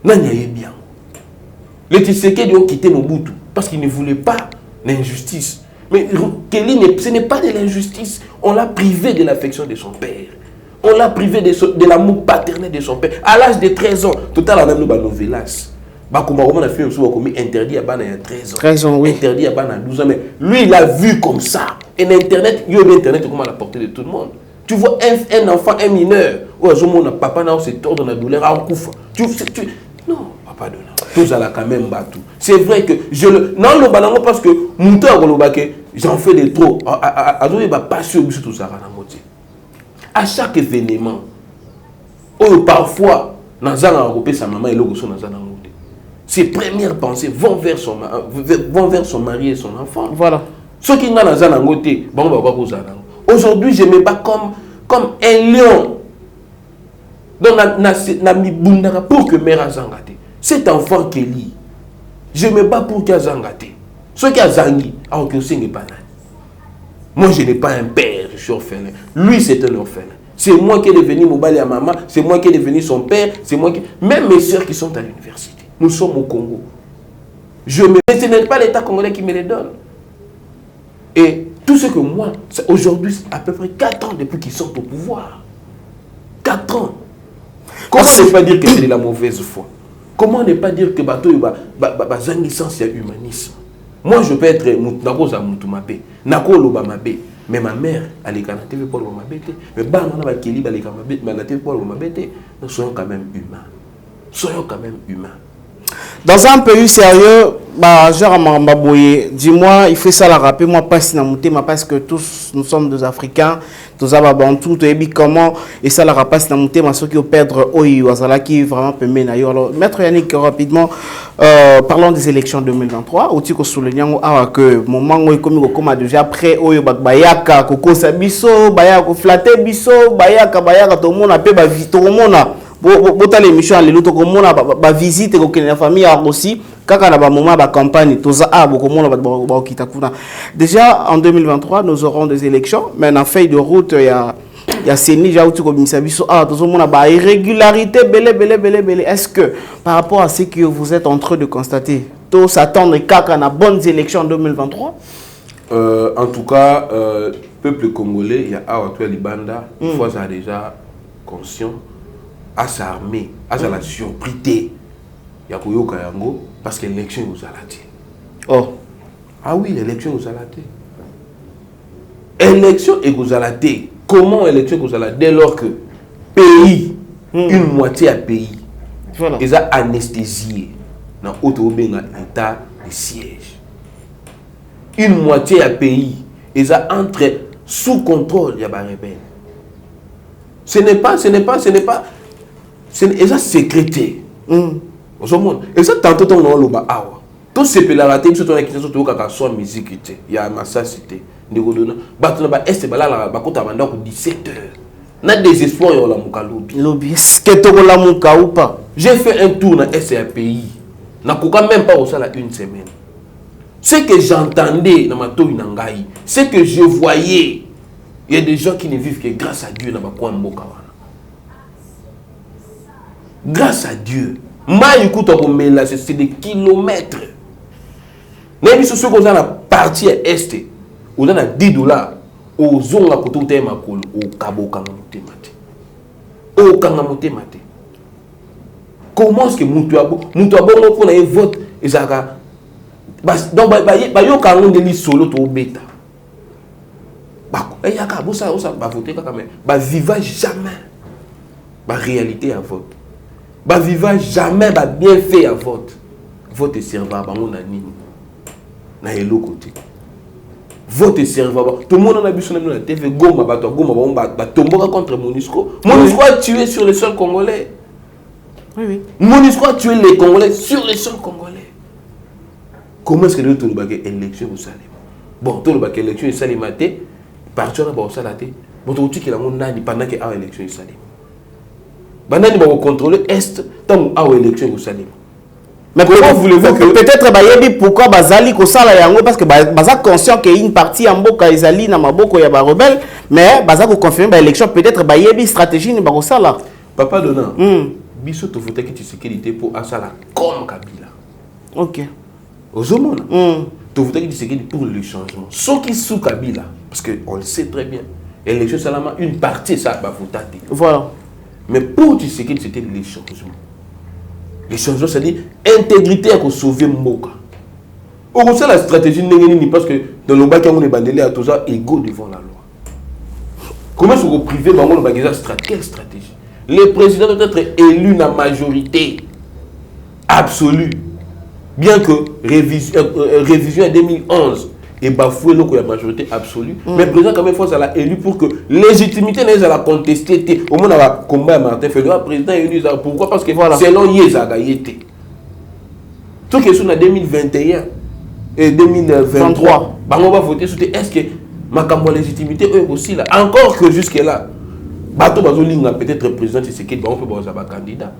N'ayez bien. Les Tshisekedi ont quitté Mobutu parce qu'ils ne voulaient pas l'injustice. Mais Kelly, ce n'est pas de l'injustice. On l'a privé de l'affection de son père. On l'a privé de l'amour paternel de son père. À l'âge de 13 ans, tout à l'heure, on a nos novelas. On a fait un film interdit à Bana il y a 13 ans. 13 ans, oui. Interdit à Bana 12 ans. Mais lui, il a vu comme ça. Et l'Internet, il y a l'Internet comme à la portée de tout le monde. Tu vois un enfant, un mineur, où un papa n'a pas tort dans la douleur, à un coup. Non, papa de là. Tous à la quand même battu. C'est vrai que je le. Non, le balango parce que mon temps, j'en fais des trop. Il va pas sur tout ça. À chaque événement, parfois, dans un européen, sa maman et l'autre sont dans un européen. Ses premières pensées vont vers son mari et son enfant. Voilà. Ceux qui sont dans un angoté, bon, on va pas. Aujourd'hui, je me bats comme un lion. Donc, pour que mère a zangate. Cet enfant qui lit, je me bats pour qu'il a zangate. Ceux qui a zangi, moi, je n'ai pas un père, je suis orphelin. Lui, c'est un orphelin. C'est moi qui est devenu Mobali à maman, c'est moi qui est devenu son père, c'est moi qui. Même mes soeurs qui sont à l'université. Nous sommes au Congo. Mais ce n'est pas l'État congolais qui me les donne. Et tout ce que moi, aujourd'hui, à peu près 4 ans depuis qu'ils sont au pouvoir. 4 ans. Comment ne pas dire que c'est de la mauvaise foi? Comment ne pas dire que bateau c'est un humanisme? Moi, je peux être mais ma mère, elle est canadienne pour le mabete. Mais nous soyons quand même humains. Soyons quand même humains. Dans un pays sérieux, genre Mambabouye, dis-moi, il faut ça la rappeler, moi pas si parce que tous nous sommes des Africains, tous à Bantou, tu sais comment, et ça la rappeler si namouté, mais ceux qui ont perdre, qui vraiment peut mener. Alors, Maître Yannick, rapidement, parlons des élections 2023, où tu as souligné que moment où il comme déjà après, Bayaka, Koko Sabiso, Bayaka, Flaté Biso, Bayaka, tout le monde a peu, tout le monde a. Bota l'émission à l'élo comme on a visite que la famille a aussi quand on a un moment de campagne déjà en 2023 nous aurons des élections mais en feuille de route il y a Séni où tu comme ça tout le monde a irrégularité belé est-ce que par rapport à ce que vous êtes en train de constater tout s'attendre qu'à une bonne élection en 2023 en tout cas peuple congolais il y a Awatou Libanda une fois ça déjà conscient à s'armer, à la surprise. Il y a Koyoka Yango parce que l'élection vous a laté. Oh. Ah oui, l'élection vous a laté. Élection et vous a laté. Comment élection vous a laté dès lors que pays, une moitié à pays, voilà. Ils ont anesthésié dans l'état de siège. Une moitié à pays, ils ont entré sous contrôle de la rebelle. Ce n'est pas. C'est sécrété. Et ça, tantôt, on a le awa. Tout ce que la raté, tout ce qui est en musique, il y a ma cité. Est 17h. Na désespoir yo la mukalobi. Lobby, est-ce que tu la muka ou pas? J'ai fait un tour dans SAPI. Na koka même pas au ça une semaine. Ce que j'entendais dans ma tour nangai, ce que je voyais, il y a des gens qui ne vivent que grâce à Dieu na bakwa mboka wana. Grâce à Dieu. C'est des kilomètres. Même si ceux qui sont dans la partie est, on a $10 aux zones à côté de Makolo, au Cabo Kangamote. Au Kangamote Mate. Comment est-ce que Moutouabo pour un vote et ça donc yo kangon de li solo to beta. Et yaka bo ça va voter quand même. Ba vivage jamais. Ba réalité à vote. Ba vivage jamais ba bien fait à vote. Vote serveur ba on a nini. Na yelo côté. Vote serveur. Tout le monde a vu sur la TV Goma ba tomboka contre Monusco. Monusco a tué sur le sol congolais. Oui. Monusco a tué les Congolais sur le sol congolais. Comment est-ce que nous avons une élection au Salem? Bon, nous avons une élection au Salem, partir au Salem, bon, tu dis que nous avons pendant que une élection au Salem. Nous avons contrôler Est, tant que nous avons une élection au Salem. Mais comment voulez-vous que peut-être bayebi pourquoi bazali ko sala yango parce que baza conscient que une partie en boka ezali na maboko ya ba rebelle mais baza ko confirmer ba élection peut-être bayebi stratégie ni ba ko sala. Papa Dona. Biso to voter que tu sécurité pour asala comme Kabila. OK. Ozomona. To voter que tu sécurité pour le changement. Ceux qui sous Kabila parce que on le sait très bien. Élection seulement une partie ça va voter. Voilà. Mais pour tu sécurité c'était les changements. Les changements, c'est-à-dire intégrité à sauver Mboka. Au ça la stratégie n'est parce que dans le bac on est bandélé à tous ça égaux devant la loi. Comment est-ce que vous privé dans le quelle stratégie? Les présidents doivent être élus dans la majorité absolue. Bien que révision en 2011 et bafoué la majorité absolue, mais le président quand même faut ça l'a élu pour que légitimité n'est la contester. Au moins on va combat Martin Fayulu, le président élu pourquoi parce que voilà. Selon Yezaga yété. Tout que sur en 2021 et 2023, bah on va voter sur est-ce que ma légitimité aussi là encore que jusque là. Bato bazolinga peut-être président c'est qui on peut avoir un candidat.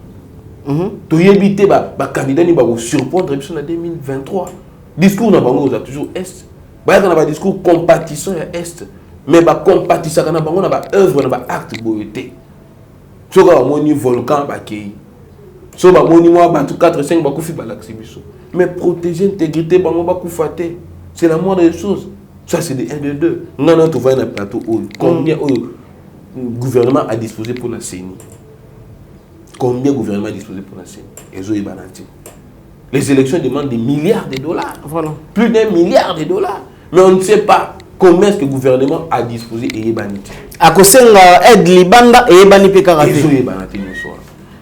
To yebité ba candidat ni ba surprendre en 2023. Discours na bango toujours est. Ba y a un discours compatissant à est, mais ba compatissant na bango na ba œuvre na ba acte boyeté. So ka moni volcan ba kei. So ba moni moi ba tout 4 5 ba kufi ba l'axibiso. Mais protéger l'intégrité bango ba kufaté. C'est la moindre des choses. Ça c'est des 1 de 2. Non tu vois un plateau combien le gouvernement a disposé pour la CENI. Combien le gouvernement a disposé pour la CENI? Les élections demandent des milliards de dollars. Voilà. Plus d'1 milliard de dollars. Mais on ne sait pas combien est-ce que le gouvernement a disposé et Yebaniti. À cause de aide Libanda et Yebani Karate.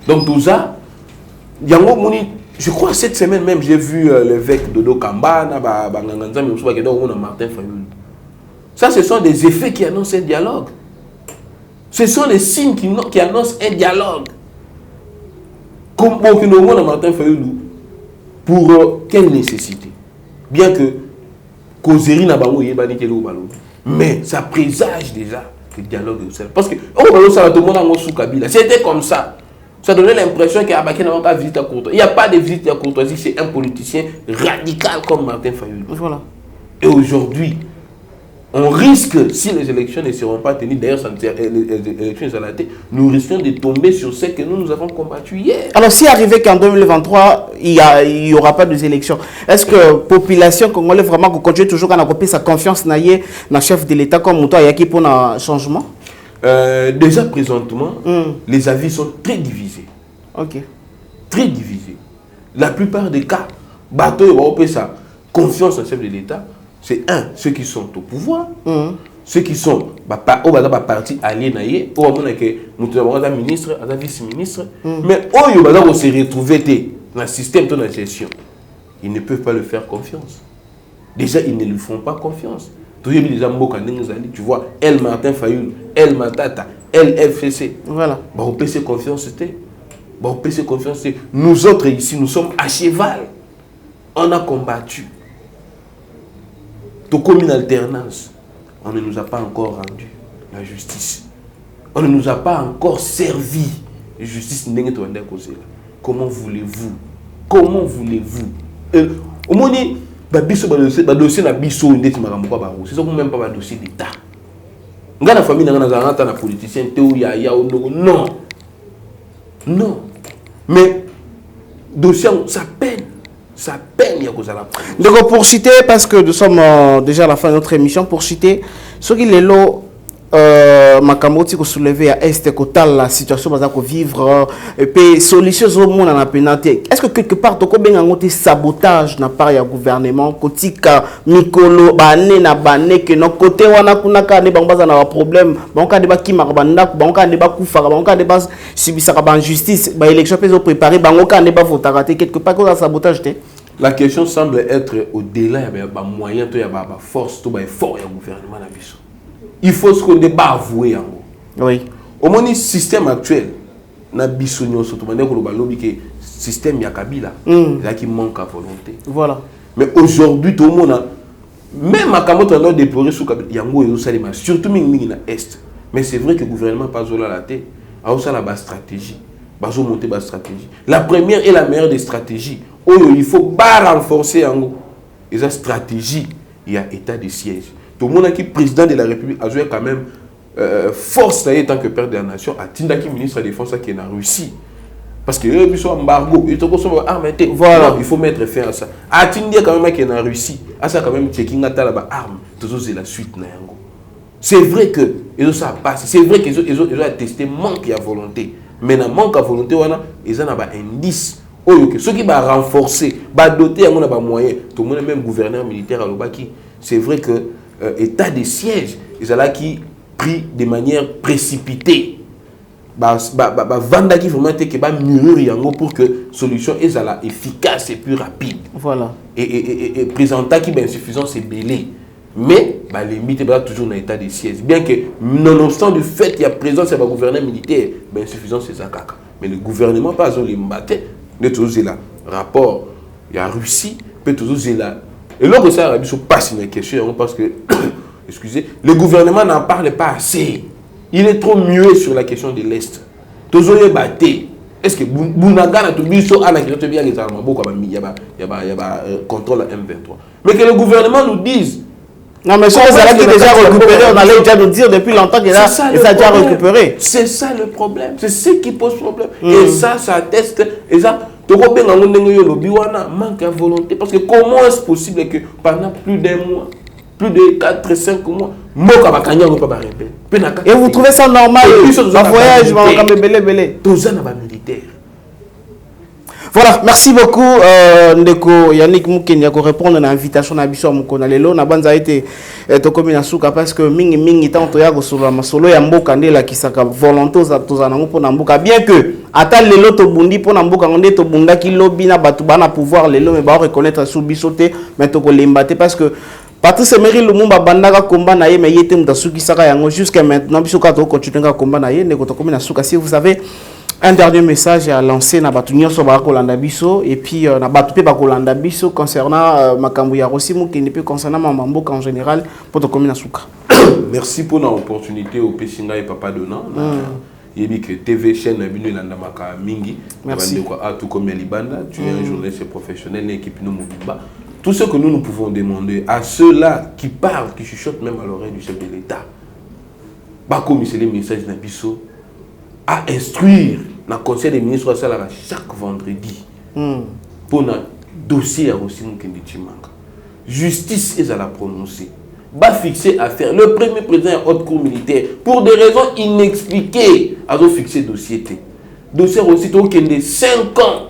Donc tout ça, je crois cette semaine même, j'ai vu l'évêque Dodo Kamba, Martin Fayulu. Ça, ce sont des effets qui annoncent un dialogue. Ce sont des signes qui annoncent un dialogue. Comme beaucoup Martin Fayulu, pour quelle nécessité? Bien que causerie n'a pas mais ça présage déjà que le dialogue est au sein. Parce que tout le monde a sous Kabila. C'était comme ça. Ça donnait l'impression qu'il y a pas de visite à courtoisie. Il n'y a pas de visite à courtoisie, c'est un politicien radical comme Martin Fayulu. Voilà. Et aujourd'hui, on risque, si les élections ne seront pas tenues, d'ailleurs, les élections sont ratées, nous risquons de tomber sur ce que nous avons combattu hier. Alors, si arrivé qu'en 2023, il n'y aura pas d'élections, est-ce que la population congolaise vraiment continue toujours à couper sa confiance dans le chef de l'État comme Mouto Ayaki pour un changement? Déjà, présentement, les avis sont très divisés. Ok. Très divisés. La plupart des cas, bateau et va sa confiance dans le chef de l'État. C'est ceux qui sont au pouvoir, ceux qui sont partis alliés, ou à ministre, à vice-ministre, mais ils vont se retrouver dans le système de la gestion. Ils ne peuvent pas le faire confiance. Déjà, ils ne lui font pas confiance. Tu vois, El Martin Fayulu, El Matata, El FCC. Voilà. On peut se confiance. Nous autres ici, nous sommes à cheval. On a combattu. Comme une alternance, on ne nous a pas encore rendu la justice. On ne nous a pas encore servi la justice. Comment voulez-vous? Comment voulez-vous? Au moins, le dossier n'a pas c'est même pas un dossier d'État. La famille n'a pas de politicien, non. Non. Mais, dossier, ça peine. Ça peine donc pour citer, parce que nous sommes déjà à la fin de notre émission, pour citer, ce qui est là, Makamoti ko soulever à Est, Kotal, la situation va vivre, et puis solution au monde en a pénalité. Est-ce que quelque part, tu as un sabotage na part du gouvernement, kotika mikolo bané na bané que non côté wana kuna ka ne bangbaza na problème, banka débat ki makabanda, banka débat kufara, banka débat subisa ka justice, ba élection peut préparer, banka débat voter raté quelque part quoi sabotage té. La question semble être au-delà, il y a des moyens, il y a des forces, il y a des forces du gouvernement. Il faut ce qu'on débat avouer. Oui. Au moins, le système actuel, le système Yakabila, qui manque à volonté. Voilà. Mais aujourd'hui, tout le monde a, même à Kamoto, on a déploré sous Kabila, surtout dans l'Est. Mais c'est vrai que le gouvernement n'a pas la tête, a aussi la stratégie. bazo monter ba stratégie. La première et la meilleure des stratégies, il faut renforcer en gros. Et sa stratégie, il y a état de siège. Tout le monde qui est président de la République a joué quand même force en tant que père de la nation, a Tindaki ministre de la Défense qui est en Russie. Parce que il y a un embargo, il faut mettre fin à ça. A Tindaki quand même qui est en Russie, a ça quand même checking à la arme, toujours c'est la suite. C'est vrai que ça passe, c'est vrai qu'ils ont attesté manque à volonté. Mais dans manque à volonté, ils ont un indice. Ceux qui vont renforcer, doter à mon moyen, tout le monde même gouverneur militaire à l'Obaki, c'est vrai que état de siège, ils ont qui pris de manière précipitée. Vanda qui vraiment que mûrir pour que solution est efficace et plus rapide. Voilà. Et présenter qui est insuffisant, c'est belé. Mais les limite toujours dans l'état de siège. Bien que, nonobstant du fait qu'il y a présence du gouvernement militaire, insuffisant c'est ça. Mais le gouvernement, pas besoin de battre. Il toujours là. Rapport, il y a Russie, peut toujours là. Et là, ça, il ne pas sur une question parce que, excusez, le gouvernement n'en parle pas assez. Il est trop muet sur la question de l'Est. Toujours les battre. Est-ce que Bounaga n'a tout dit à la question de il y a contrôle à M23. Mais que le gouvernement nous dise. Non, mais ça, qui est déjà récupéré, on allait déjà nous dire depuis longtemps que ça a déjà récupéré. C'est ça le problème. C'est ce qui pose problème. Et ça atteste. Et ça, manque à volonté. Parce que comment est-ce possible que pendant plus d'un mois, plus de 4-5 mois, et vous trouvez ça normal? Le voyage va belé. Voilà, merci beaucoup Ndeko Yannick Moukenya pour répondre à l'invitation à Bissou Moukonalelo. Na banza été tokomi na suka parce que mingi tanto ya gosolo masolo ya mboka ndela kisaka volonté za tozana ngo na mboka bien que ata lelo to bundi po na mboka ngonde to bunda ki lobby na batu bana pouvoir lelo mais ba reconnaître sous bisoté mais to ko lembaté parce que Patrice Emery Lumumba bandaka combat na ye mais yete mutasuki saka yango jusqu'à maintenant biso ka to continuer ka combat na ye ndeko tokomi na suka. Si vous avez un dernier message à lancer na batu nyonso ba kolanda biso et puis na batu pe ba kolanda biso concernant makambo ya Rosimu qui ne peut concernant Mamboka en général pour to komina suka. Merci pour l'opportunité au Pessinga et Papa Donnant. Il que TV chaîne Nabino Landa Maka Mingi. Merci. Tout comme Libanda, tu es un journaliste professionnel, l'équipe nous Mouba. Tout ce que nous pouvons demander à ceux-là qui parlent, qui chuchotent même à l'oreille du chef de l'État, comme c'est les messages Nabiso, à instruire dans le conseil des ministres chaque vendredi pour un dossier à Rosimu Kendichimanga. Justice est à la prononcer. Va fixer à faire. Le premier président est haute cour militaire. Pour des raisons inexpliquées, a fixé dossier. Dossier aussi, de 5 ans.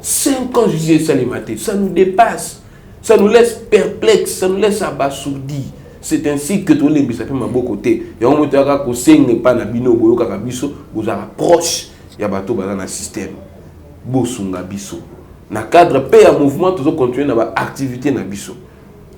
5 ans, justice Salimate. Ça nous dépasse. Ça nous laisse perplexes. Ça nous laisse abasourdis. C'est ainsi que tous les bisapés m'ont beau côté. Il y a un moment où n'est pas na bino boyo kaka biso, vous approche. Il y a bateau dans le système. Bosunga biso. Na cadre paix à mouvement, toujours continuer dans l'activité na biso.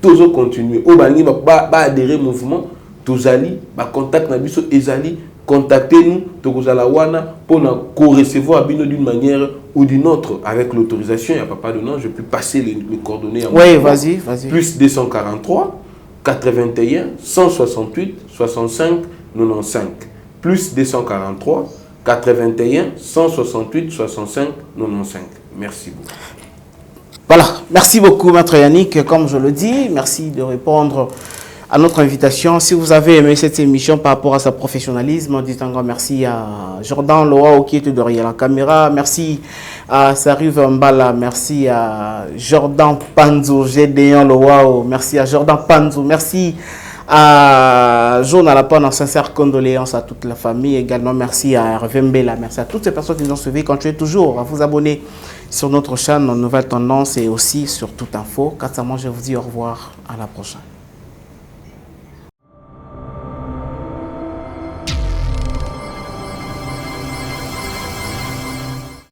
Toujours continuer. Au bani ba adhérer au mouvement, tous ali, ba contact na biso ezali, contactez-nous, tozala wana pour na co-recevoir bino d'une manière ou d'une autre avec l'autorisation. Il y a Papa Donnant, je peux passer les coordonnées à moi. Oui, vas-y. Plus 243 81 168 65 95 plus 243 81 168 65 95. Merci beaucoup. Voilà, merci beaucoup Maître Yannick, comme je le dis, merci de répondre à notre invitation. Si vous avez aimé cette émission par rapport à sa professionnalisme, dites un grand merci à Jordan Loao qui était derrière la caméra, merci à Sariv Mbala, merci à Jordan Panzo, Gédéon Loao, merci à Jordan Panzo, merci à Jaune à la Panne, en sincère condoléances à toute la famille, également merci à Hervé Mbela, merci à toutes ces personnes qui nous ont suivis. Continuez toujours à vous abonner sur notre chaîne Nouvelle Tendance et aussi sur Toute Info. Quant à moi, je vous dis au revoir, à la prochaine.